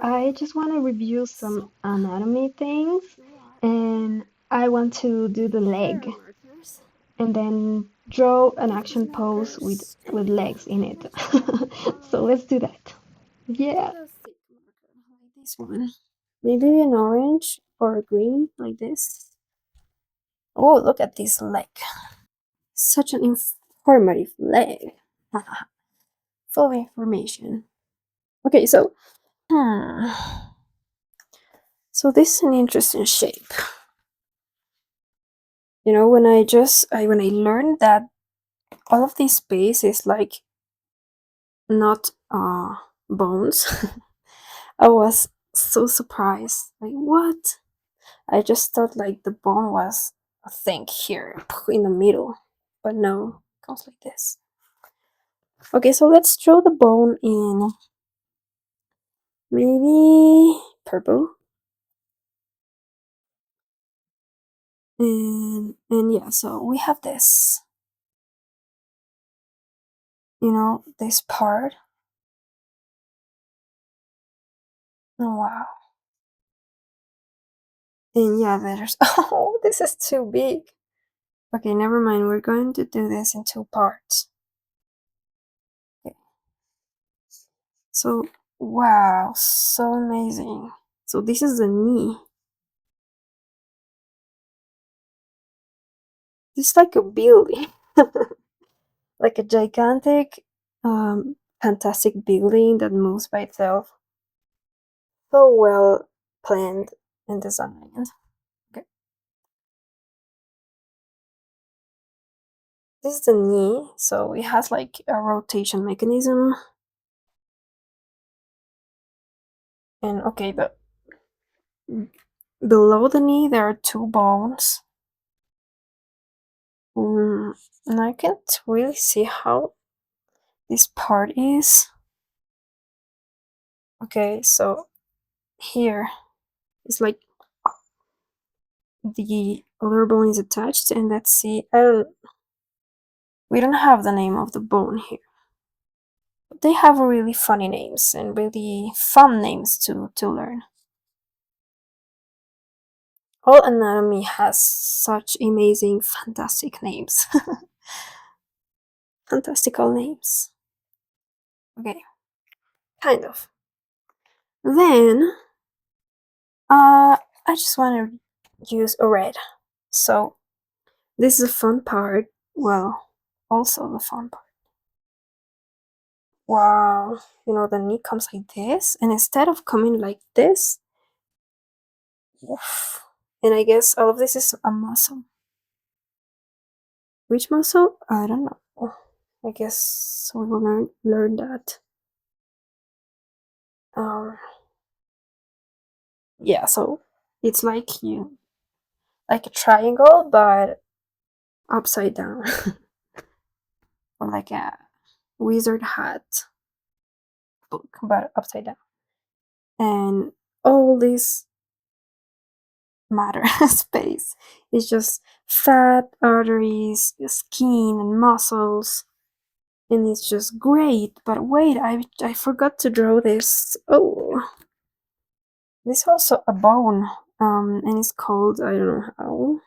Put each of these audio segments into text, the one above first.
I just want to review some anatomy things, and I want to do the leg and then draw an action pose with legs in it. So let's do that. Yeah. This one. Maybe an orange or a green, like this. Oh, look at this leg. Such an informative leg. Full of information. Okay, hmm. So this is an interesting shape. You know, when I learned that all of this space is like not bones, I was so surprised. Like what? I just thought like the bone was a thing here in the middle, but no, it goes like this. Okay, so let's draw the bone in maybe purple. And yeah, so we have this, you know, this part. Oh, wow. And yeah, there's oh, this is too big. Okay, never mind. We're going to do this in two parts. Okay. So wow, so amazing. So this is the knee. It's like a building. Like a gigantic fantastic building that moves by itself. So well planned and designed. Okay. This is the knee, so it has like a rotation mechanism. And okay, the below the knee there are two bones. And I can't really see how this part is. Okay, so here it's like the other bone is attached, and let's see. We don't have the name of the bone here. But they have really funny names and really fun names to learn. All anatomy has such amazing, fantastic names. Fantastical names. Okay, kind of. Then, I just want to use a red. So, this is a fun part. Well, also the fun part. Wow, you know, the knee comes like this, and instead of coming like this, oof, and I guess all of this is a muscle. Which muscle? I don't know. I guess we will learn that. Um, yeah, so it's like like a triangle, but upside down, or like a wizard hat book, but upside down. And all this matter space is just fat, arteries, skin, and muscles, and it's just great. But wait, I forgot to draw this. Oh, this is also a bone, and it's called I don't know how,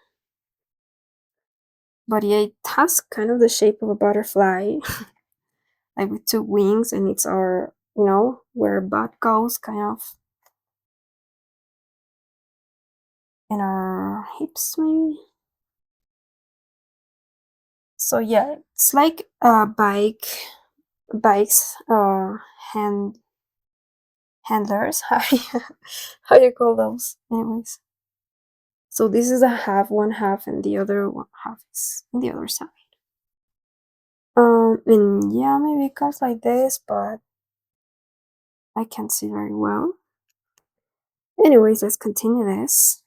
but yeah, it has kind of the shape of a butterfly, like with two wings, and it's our, you know, where a butt goes, kind of in our hips, maybe. So yeah, it's like a bikes, hand handlers. How you call those? Anyways, so this is a half, one half, and the other one half is on the other side. And yeah, maybe it comes like this, but I can't see very well. Anyways, let's continue this.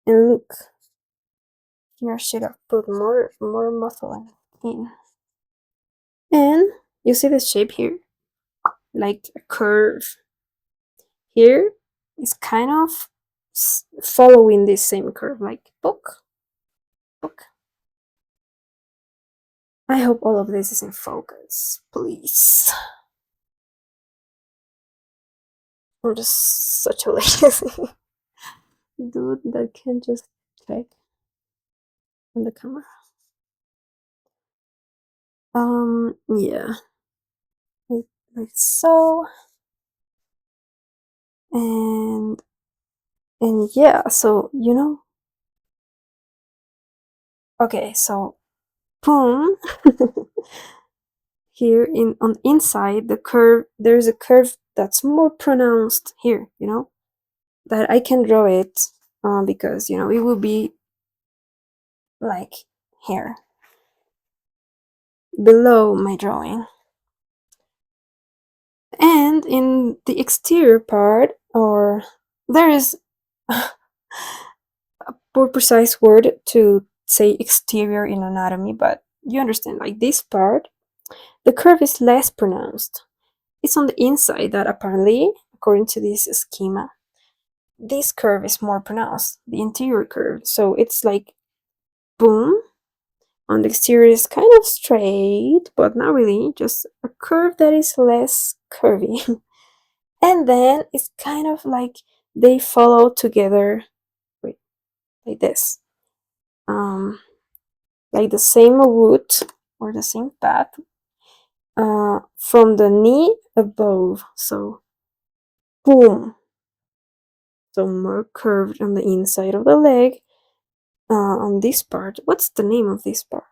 And look, here I should have put more muscle in. And you see the shape here, like a curve. Here is kind of following this same curve, like book, book. I hope all of this is in focus, please. I'm just such a lazy dude that can just check on the camera. Yeah, like so, and yeah, so okay, so boom. Here on the inside, the curve, there's a curve that's more pronounced here, that I can draw it, because it will be like here below my drawing. And in the exterior part, or there is a more precise word to say exterior in anatomy, but you understand, like this part, the curve is less pronounced. It's on the inside that apparently, according to this schema, this curve is more pronounced, the interior curve. So it's like boom. On the exterior is kind of straight, but not really, just a curve that is less curvy. And then it's kind of like they follow together, wait, like this. Like the same route or the same path, from the knee above. So boom. So more curved on the inside of the leg. On this part, what's the name of this part?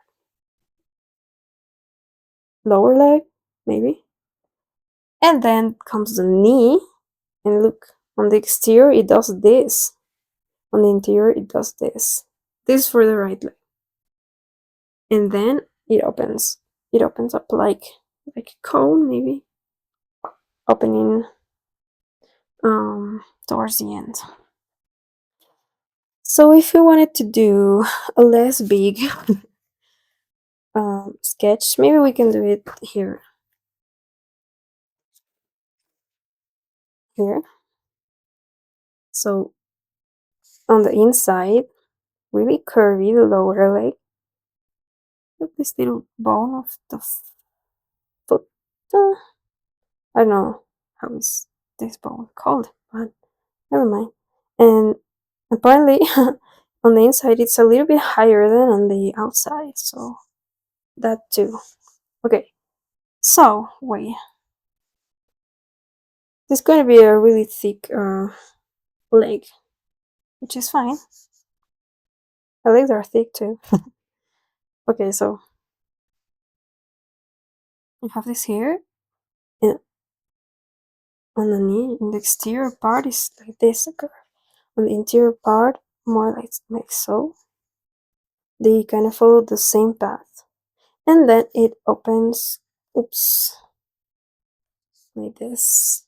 Lower leg, maybe. And then comes the knee, and look, on the exterior it does this, on the interior it does this. This is for the right leg, and then it opens up like a cone, maybe opening towards the end. So if you wanted to do a less big sketch, maybe we can do it here. So on the inside, really curvy, the lower leg. Look, this little bone of the foot. I don't know how is this bone called, but never mind. And apparently, on the inside, it's a little bit higher than on the outside, so that too. Okay, so wait. This is going to be a really thick leg, which is fine. The legs are thick too. Okay, so you have this here, and on the knee, and the exterior part is like this. On the interior part, more like so. They kind of follow the same path, and then it opens. Oops, like this.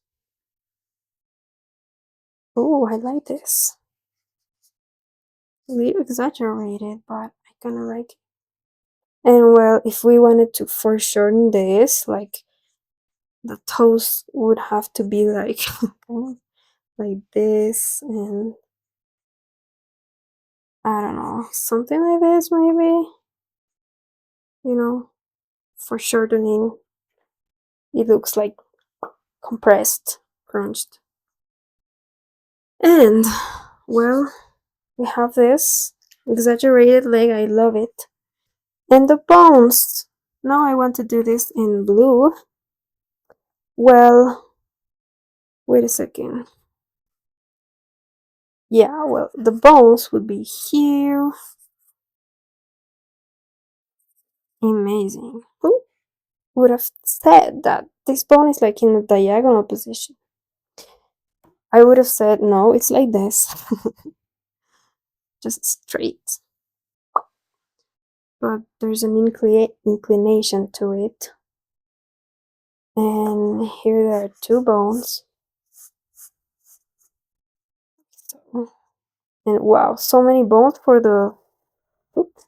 Oh, I like this. A little exaggerated, but I kind of like it. And well, if we wanted to foreshorten this, like the toes would have to be like like this, and I don't know, something like this maybe. Foreshortening. It looks like compressed, crunched. And well, we have this exaggerated leg. I love it. And the bones. Now I want to do this in blue. Well, wait a second. Yeah, well, the bones would be here. Amazing. Who would have said that this bone is like in a diagonal position? I would have said no, it's like this. Just straight. But there's an inclination to it. And here there are two bones. So, and wow, so many bones for the oops.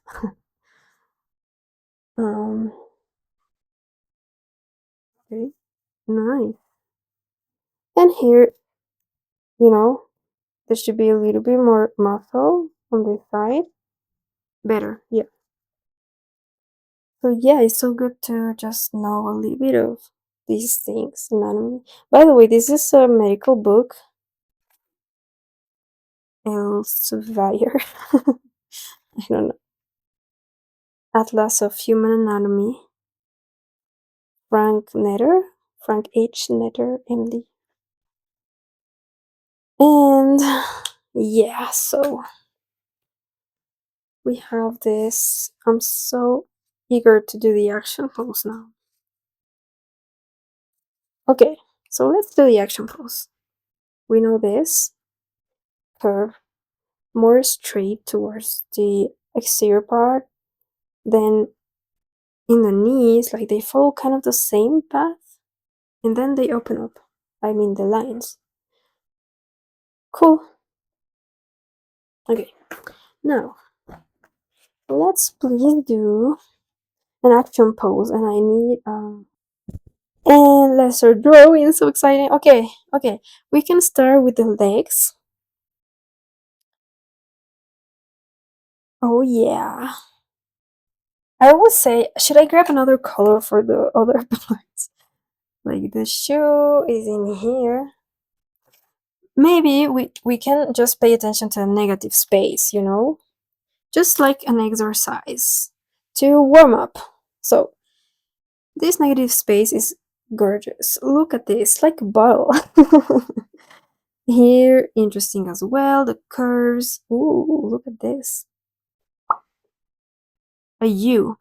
Okay, nice. And here, there should be a little bit more muscle on this side. Better, yeah. So yeah, it's so good to just know a little bit of these things. Anatomy. By the way, this is a medical book. Elsevier. I don't know. Atlas of Human Anatomy. Frank H. Netter, MD. And yeah, so we have this. I'm so eager to do the action pose now. Okay, so let's do the action pose. We know this curve more straight towards the exterior part, then in the knees, like they follow kind of the same path, and then they open up. I mean the lines. Cool. Okay, now let's please do an action pose, and I need and let's start drawing. So exciting. Okay, we can start with the legs. Oh yeah, I would say, should I grab another color for the other parts? Like the shoe is in here. Maybe we can just pay attention to a negative space, you know? Just like an exercise to warm up. So this negative space is gorgeous. Look at this, like a bottle. Here, interesting as well, the curves. Ooh, look at this. A U.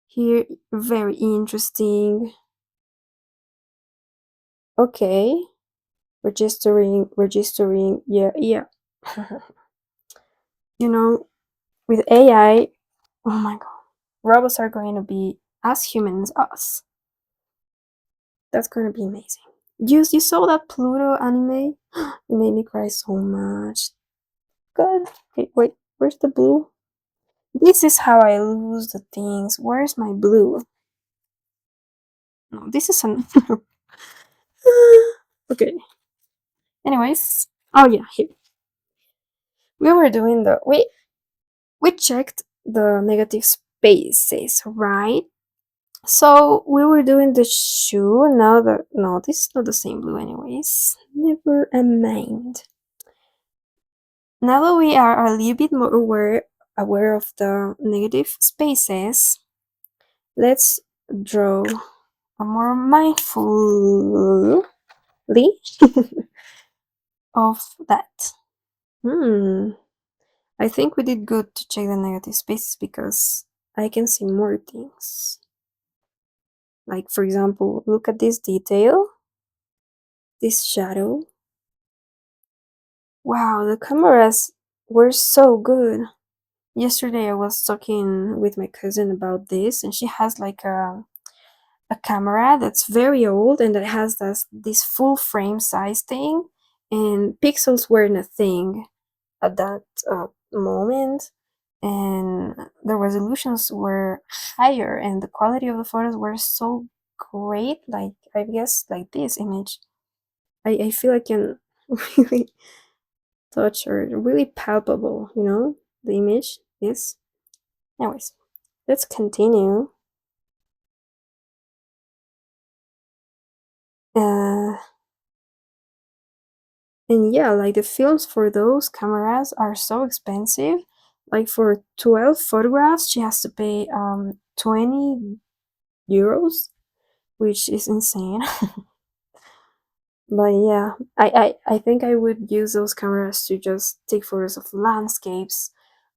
Here, very interesting. Okay. Registering, yeah. You know, with AI, oh my god, robots are going to be as human as us. That's going to be amazing. You saw that Pluto anime? It made me cry so much. God, wait, where's the blue? This is how I lose the things. Where's my blue? No, this is an. Okay. Anyways, oh yeah, here. We were doing the we checked the negative spaces, right? So we were doing the shoe. Now that no, this is not the same blue, anyways. Never mind. Now that we are a little bit more aware of the negative spaces, let's draw a more mindfully of that. I think we did good to check the negative spaces because I can see more things. Like, for example, look at this detail, this shadow. Wow, the cameras were so good. Yesterday I was talking with my cousin about this, and she has like a camera that's very old and that has this full frame size thing, and pixels weren't a thing at that moment, and the resolutions were higher and the quality of the photos were so great. Like, I guess like this image, I feel I can really touch or really palpable, you know, the image is. Anyways, let's continue. And yeah, like the films for those cameras are so expensive. Like for 12 photographs, she has to pay 20 euros, which is insane. But yeah, I think I would use those cameras to just take photos of landscapes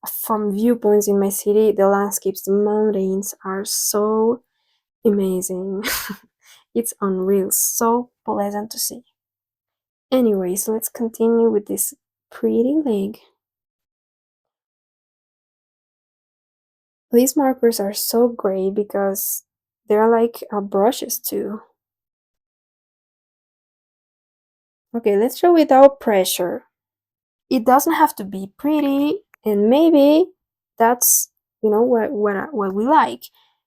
from viewpoints in my city. The landscapes, the mountains are so amazing. It's unreal, so pleasant to see. Anyways, let's continue with this pretty leg. These markers are so great because they're like brushes too. Okay, let's draw without pressure. It doesn't have to be pretty, and maybe that's, you know, what we like.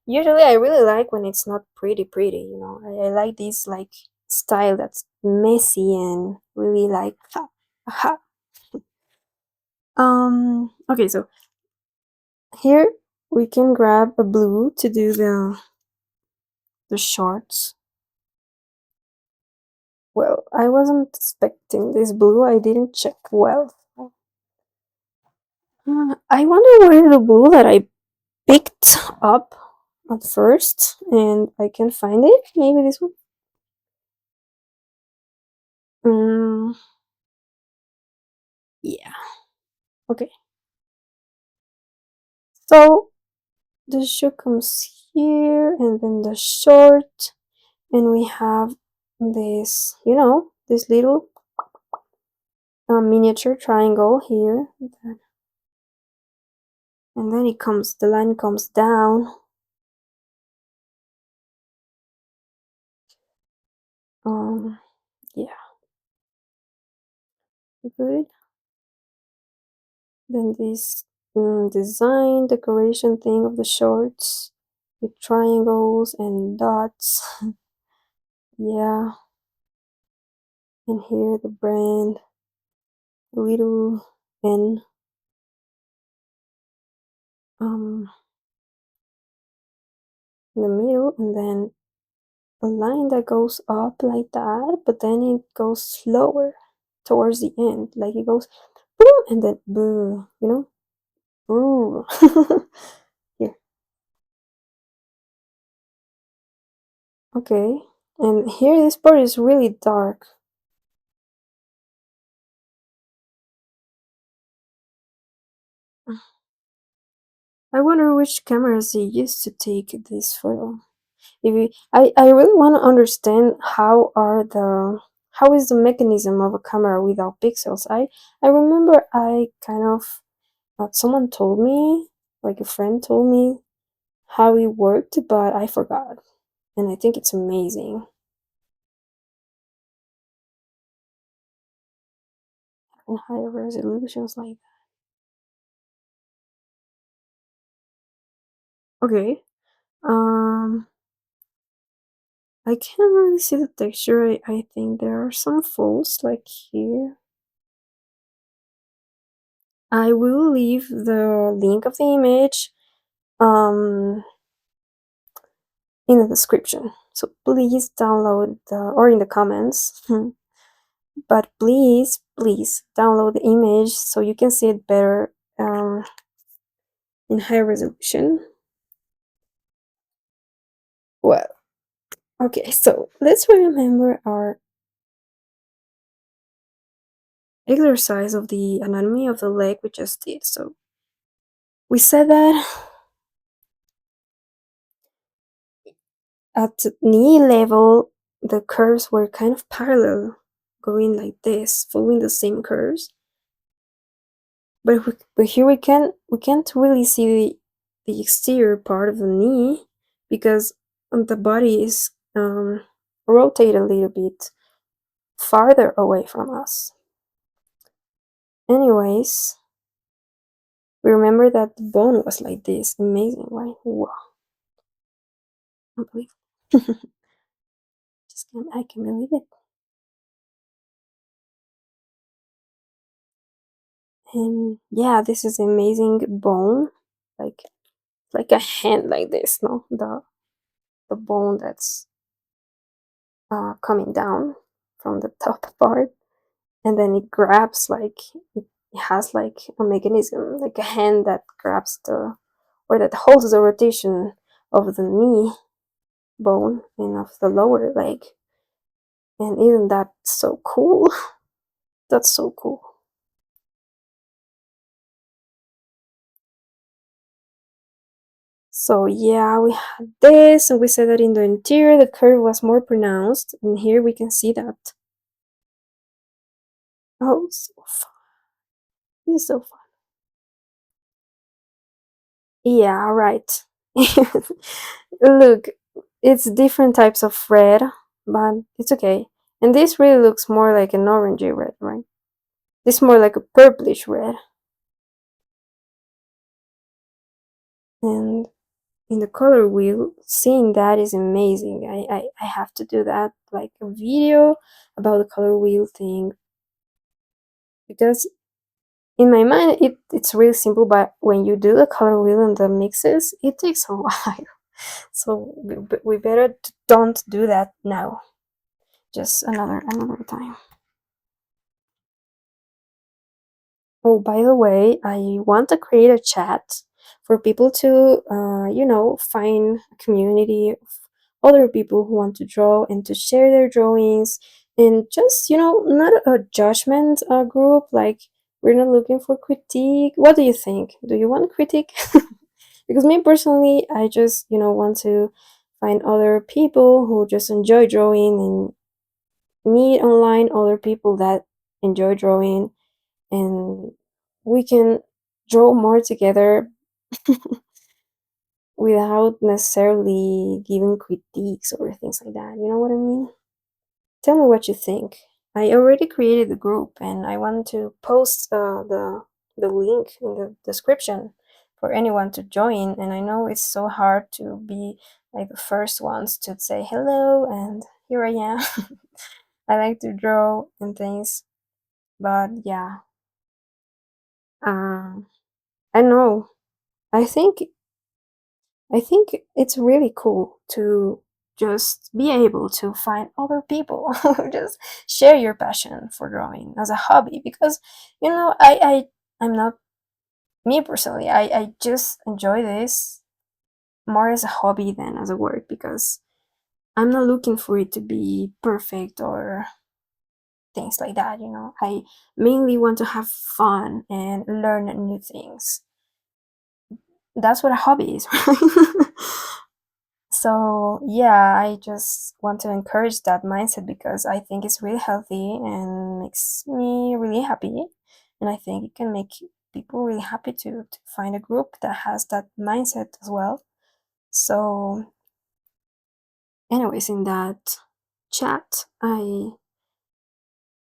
Usually I really like when it's not pretty, you know. I like this like style that's messy and really like ha. Okay, so here we can grab a blue to do the shorts. Well, I wasn't expecting this blue. I didn't check well. I wonder where the blue that I picked up at first, and I can find it. Maybe this one. Yeah. Okay. So the shoe comes here, and then the short, and we have this, this little miniature triangle here, and then the line comes down. Yeah, good. Then this design decoration thing of the shorts with triangles and dots. Yeah, and here the brand, little N. In the middle, and then a line that goes up like that, but then it goes slower towards the end, like it goes boom and then boom, boom. Here, okay, and here this part is really dark. I wonder which cameras they used to take this photo. I really want to understand how is the mechanism of a camera without pixels. I remember I kind of someone told me, like a friend told me how it worked, but I forgot, and I think it's amazing. And higher resolutions like that. Okay. I can't really see the texture. I think there are some folds like here. I will leave the link of the image in the description. So please download or in the comments. But please download the image so you can see it better in high resolution. Well, okay, so let's remember our exercise of the anatomy of the leg we just did. So we said that at knee level, the curves were kind of parallel, going like this, following the same curves. But here we can't really see the exterior part of the knee because the body is rotated a little bit farther away from us. Anyways, we remember that the bone was like this. Amazing, right? Wow. Unbelievable. I can believe it. And yeah, this is amazing bone. Like a hand like this, no? The bone that's coming down from the top part, and then it grabs it has like a mechanism, like a hand that grabs or that holds the rotation of the knee bone and of the lower leg. And isn't that so cool? That's so cool. So yeah, we had this, and we said that in the interior the curve was more pronounced, and here we can see that. Oh, so fun. This is so fun. Yeah, right. Look, it's different types of red, but it's okay. And this really looks more like an orangey red, right? This is more like a purplish red. And in the color wheel, seeing that is amazing. I have to do that, like a video about the color wheel thing. Because in my mind, it's really simple, but when you do the color wheel and the mixes, it takes a while. So we better don't do that now. Just another time. Oh, by the way, I want to create a chat for people to, find a community of other people who want to draw and to share their drawings, and just, not a judgment group. Like, we're not looking for critique. What do you think? Do you want critique? Because me personally, I just, want to find other people who just enjoy drawing and meet online other people that enjoy drawing, and we can draw more together without necessarily giving critiques or things like that. You know what I mean? Tell me what you think. I already created the group and I want to post the link in the description for anyone to join. And I know it's so hard to be like the first ones to say hello, and here I am. I like to draw and things, but yeah, um, I know. I think I think it's really cool to just be able to find other people who just share your passion for drawing as a hobby, because I'm not, me personally, I just enjoy this more as a hobby than as a work, because I'm not looking for it to be perfect or things like that. I mainly want to have fun and learn new things. That's what a hobby is, right? So, yeah, I just want to encourage that mindset because I think it's really healthy and makes me really happy. And I think it can make people really happy to find a group that has that mindset as well. So, anyways, in that chat, I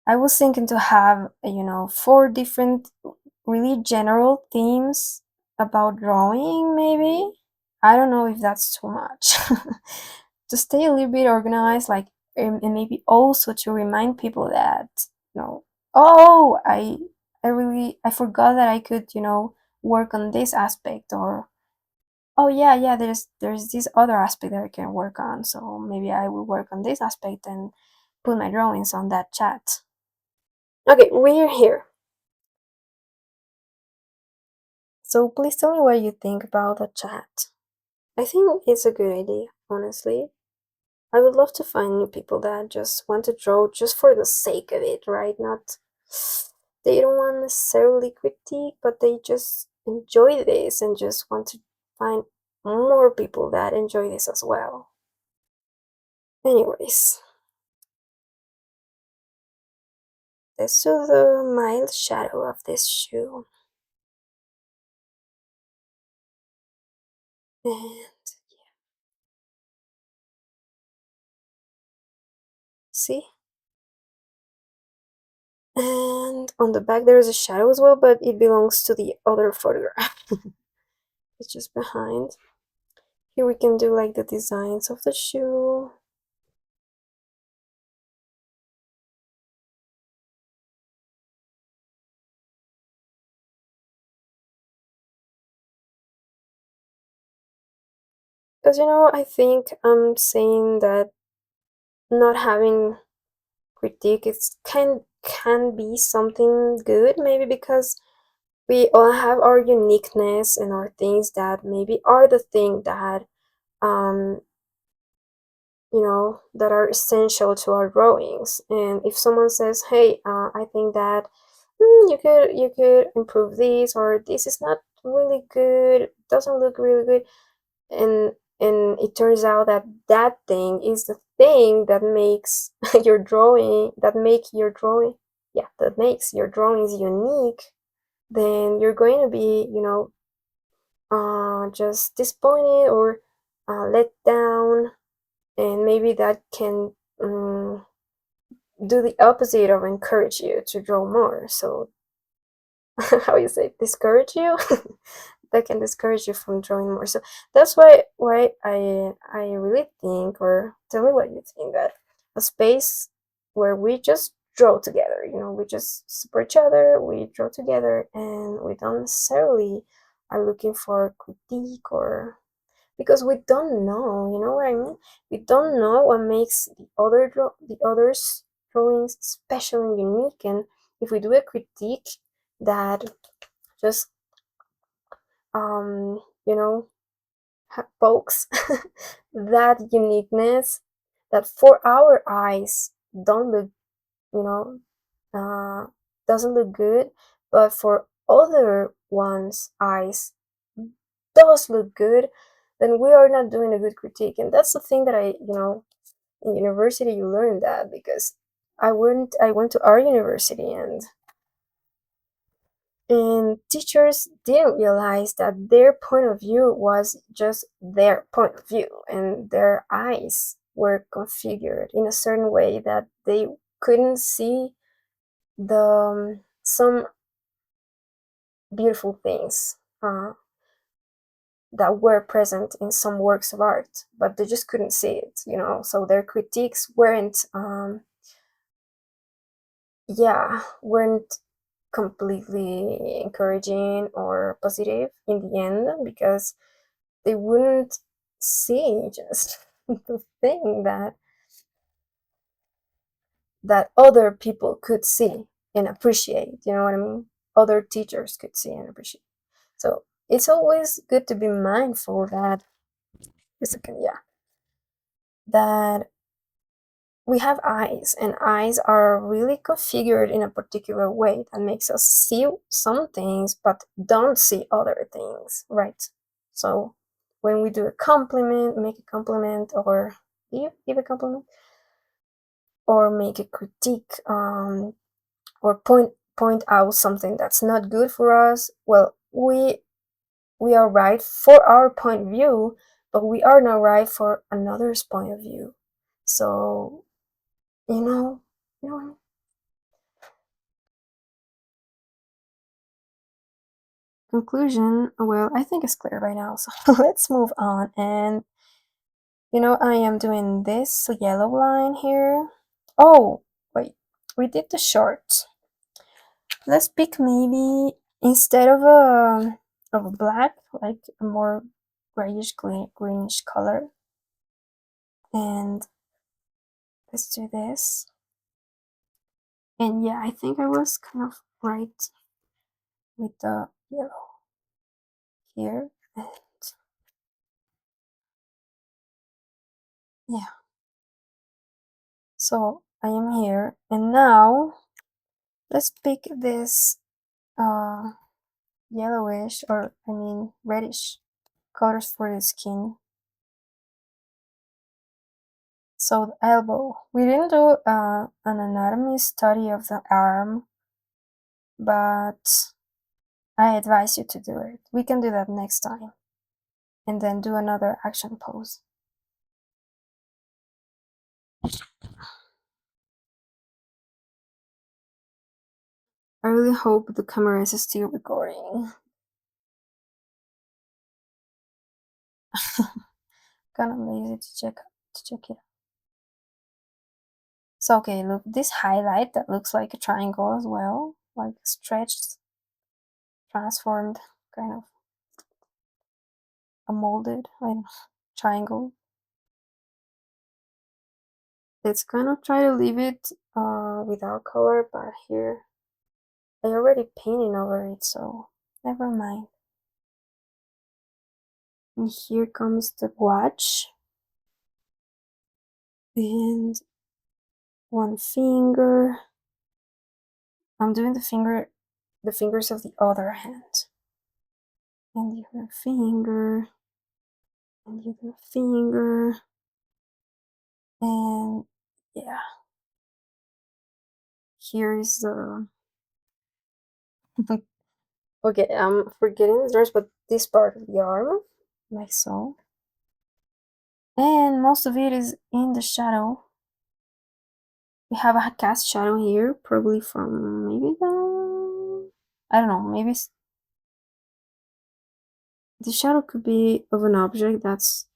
was thinking to have, 4 different really general themes about drawing, maybe. I don't know if that's too much. To stay a little bit organized, like, and maybe also to remind people that, you know, oh, I forgot that I could, work on this aspect, or oh yeah, yeah, there's this other aspect that I can work on. So maybe I will work on this aspect and put my drawings on that chat. Okay, we're here. So please tell me what you think about the chat. I think it's a good idea, honestly. I would love to find new people that just want to draw just for the sake of it, right? Not, they don't want necessarily critique, but they just enjoy this and just want to find more people that enjoy this as well. Anyways, let's do the mild shadow of this shoe. And see? And on the back there is a shadow as well, but it belongs to the other photograph. It's just behind. Here we can do like the designs of the shoe. Because I think I'm saying that not having critique is can be something good, maybe because we all have our uniqueness and our things that maybe are the thing that um that are essential to our drawings. And if someone says, hey, I think that you could improve this, or this is not really good, doesn't look really good, and it turns out that that thing is the thing that makes your drawing that make your drawing yeah, that makes your drawings unique, then you're going to be just disappointed or let down, and maybe that can do the opposite of encourage you to draw more. So how you say, discourage you? That can discourage you from drawing more. So that's why I really think, or tell me what you think, that a space where we just draw together, we just support each other, we draw together, and we don't necessarily are looking for critique or because we don't know, you know what I mean? We don't know what makes the others drawings special and unique, and if we do a critique that just you know pokes that uniqueness that for our eyes don't look, you know, uh, doesn't look good, but for other one's eyes does look good, then we are not doing a good critique. And that's the thing that in university you learn that, because I went to art university, and teachers didn't realize that their point of view was just their point of view, and their eyes were configured in a certain way that they couldn't see some beautiful things that were present in some works of art, but they just couldn't see it, so their critiques weren't completely encouraging or positive in the end, because they wouldn't see just the thing that other people could see and appreciate, you know what I mean? Other teachers could see and appreciate. So it's always good to be mindful that that we have eyes, and eyes are really configured in a particular way that makes us see some things but don't see other things, right? So when we do a compliment, make a compliment, or give a compliment, or make a critique, or point out something that's not good for us, well, we are right for our point of view, but we are not right for another's point of view. So you know, you know. Conclusion, well, I think it's clear by now, so let's move on. And I am doing this yellow line here. Oh, wait, we did the short. Let's pick maybe, instead of a black, like a more grayish greenish color. And let's do this. And yeah, I think I was kind of right with the yellow here. And yeah. So I am here, and now let's pick this yellowish, or I mean reddish colors for the skin. So the elbow. We didn't do an anatomy study of the arm, but I advise you to do it. We can do that next time, and then do another action pose. I really hope the camera is still recording. Kind of lazy to check it out. So okay, look, this highlight that looks like a triangle as well, like stretched, transformed, kind of a molded triangle. Let's kind of try to leave it without color, but here I already painted over it, so never mind. And here comes the watch, and one finger. I'm doing the fingers of the other hand, and the other finger, and the other finger, and yeah. Here is the okay, I'm forgetting the rest, but this part of the arm, like so. And most of it is in the shadow. We have a cast shadow here, probably from maybe I don't know, maybe the shadow could be of an object that's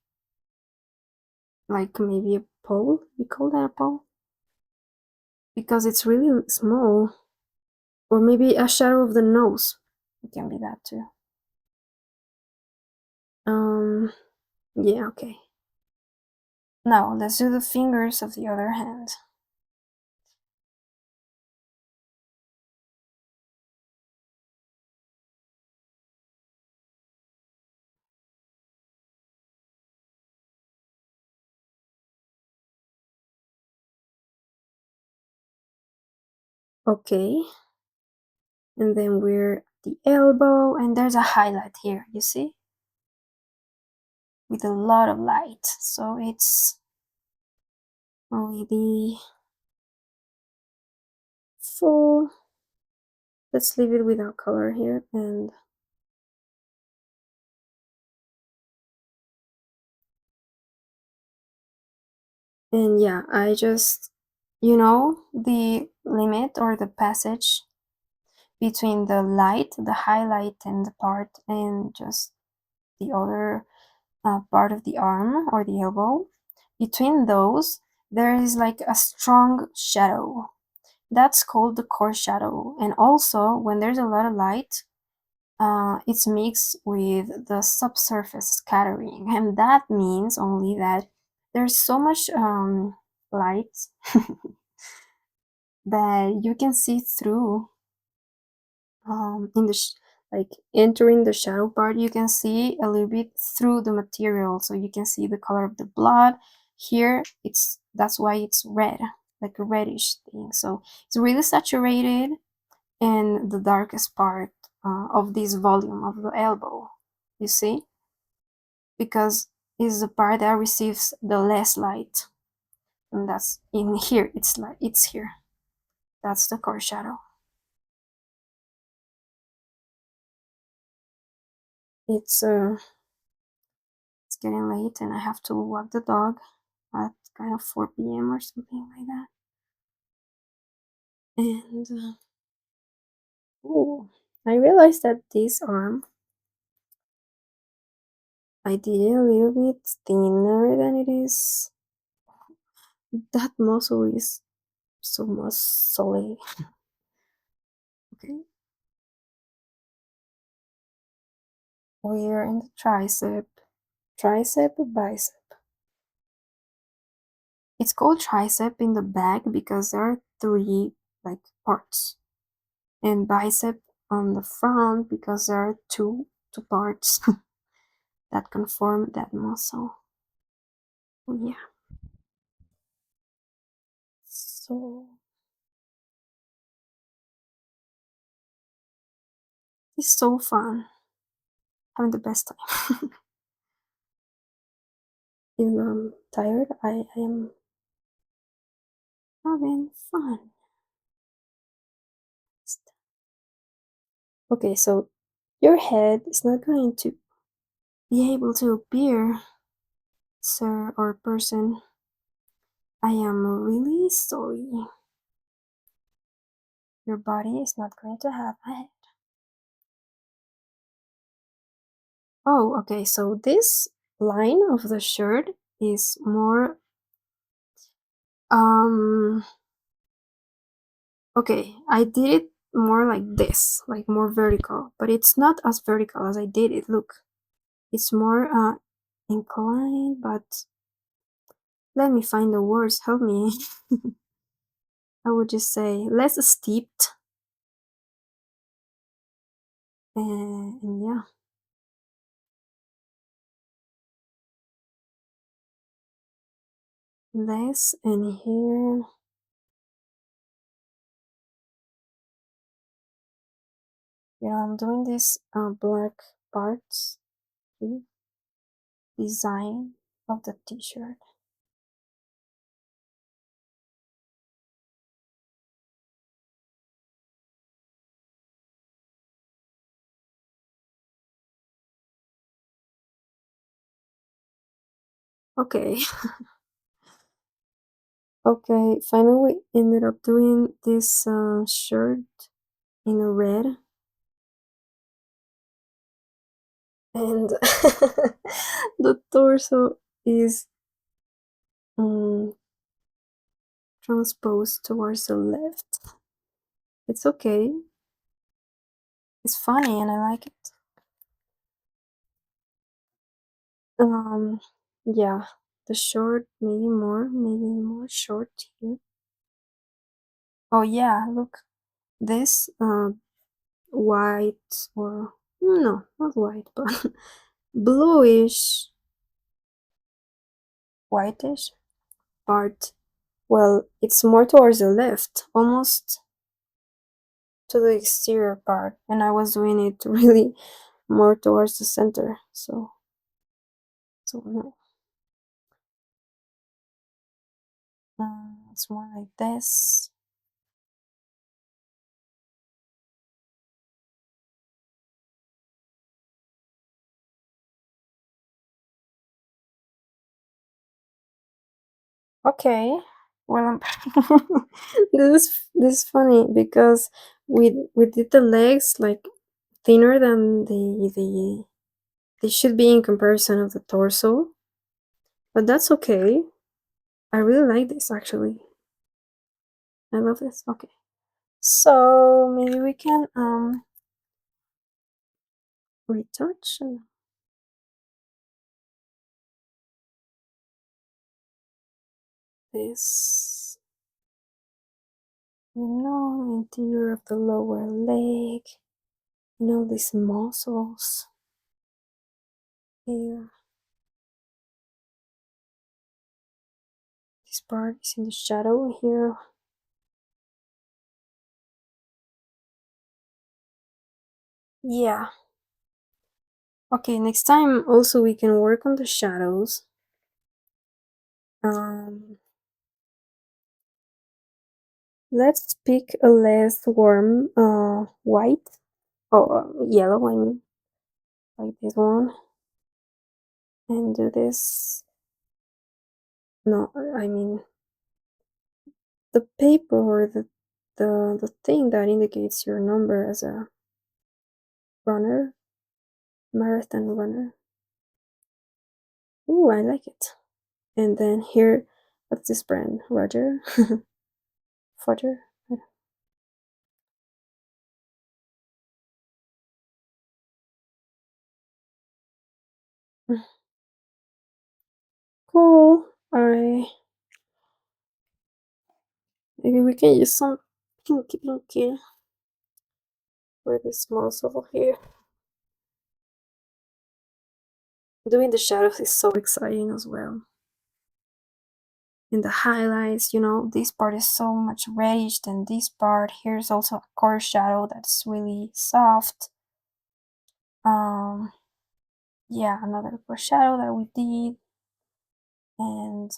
like maybe a pole. We call that a pole? Because it's really small. Or maybe a shadow of the nose. It can be that too. Yeah, okay. Now let's do the fingers of the other hand. Okay. And then we're the elbow, and there's a highlight here, you see? With a lot of light. So it's only the full. Let's leave it without color here, and yeah, I just, you know, the limit or the passage between the light, the highlight and the part, and just the other part of the arm or the elbow. Between those, there is like a strong shadow. That's called the core shadow. And also, when there's a lot of light, it's mixed with the subsurface scattering, and that means only that there's so much light that you can see through in the like entering the shadow part. You can see a little bit through the material, so you can see the color of the blood. Here that's why it's red, like a reddish thing. So it's really saturated in the darkest part of this volume of the elbow, you see, because it's the part that receives the less light, and that's in here. It's here. That's the core shadow. It's getting late and I have to walk the dog at kind of 4 p.m. or something like that. And oh, I realized that this arm, I did it a little bit thinner than it is. That muscle is so muscly. Okay, we're in the tricep, bicep. It's called tricep in the back because there are three like parts, and bicep on the front because there are two parts that conform that muscle. Yeah. So it's so fun. Having the best time. Even though I'm tired, I am having fun. Okay, so your head is not going to be able to appear, sir or person. I am really sorry. Your body is not going to have a head. Oh, okay, so this line of the shirt is more okay, I did it more like this, like more vertical, but it's not as vertical as I did it. Look, it's more inclined, but let me find the words. Help me. I would just say less steeped, and yeah, less. And here, I'm doing this black parts design of the t-shirt. Okay. Okay, finally ended up doing this shirt in a red, and the torso is um, transposed towards the left. It's okay. It's funny and I like it. Yeah, the short, maybe more short here. Oh yeah, look, this white, or no, not white, but bluish, whitish part. Well, it's more towards the left, almost to the exterior part, and I was doing it really more towards the center. So no, it's more like this. Okay. Well, this is funny because we did the legs like thinner than they should be in comparison of the torso, but that's okay. I really like this actually. I love this. Okay. So maybe we can retouch this, interior of the lower leg, these muscles here. This part is in the shadow here. Yeah. Okay, next time also we can work on the shadows. Let's pick a less warm white, yellow, I mean, like this one, and do this. No, I mean the paper, or the thing that indicates your number as a runner, marathon runner. Ooh, I like it. And then here, what's this brand? Roger? Fudger? Cool. Maybe we can use some pinky for this muscle here. Doing the shadows is so exciting as well. In the highlights, this part is so much reddish than this part. Here's also a core shadow that's really soft. Yeah, another core shadow that we did. And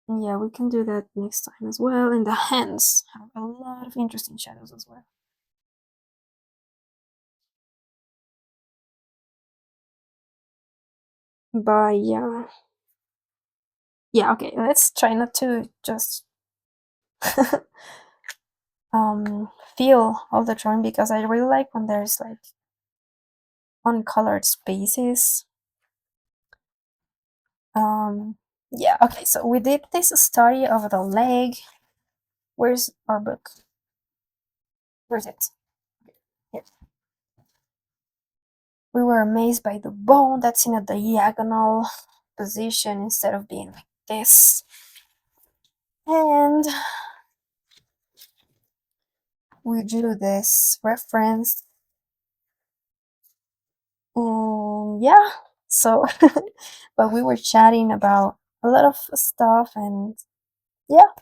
yeah, we can do that next time as well. And the hands have a lot of interesting shadows as well. But yeah. Yeah, okay, let's try not to just feel all the drawing, because I really like when there's like uncolored spaces. Yeah, okay, so we did this study of the leg. Where's our book? Where's it? Here. We were amazed by the bone that's in a diagonal position instead of being like this. And we drew this reference. And yeah, so, but we were chatting about a lot of stuff, and yeah,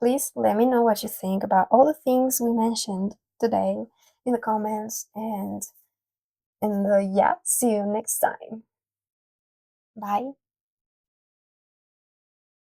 please let me know what you think about all the things we mentioned today in the comments. And yeah, see you next time. Bye.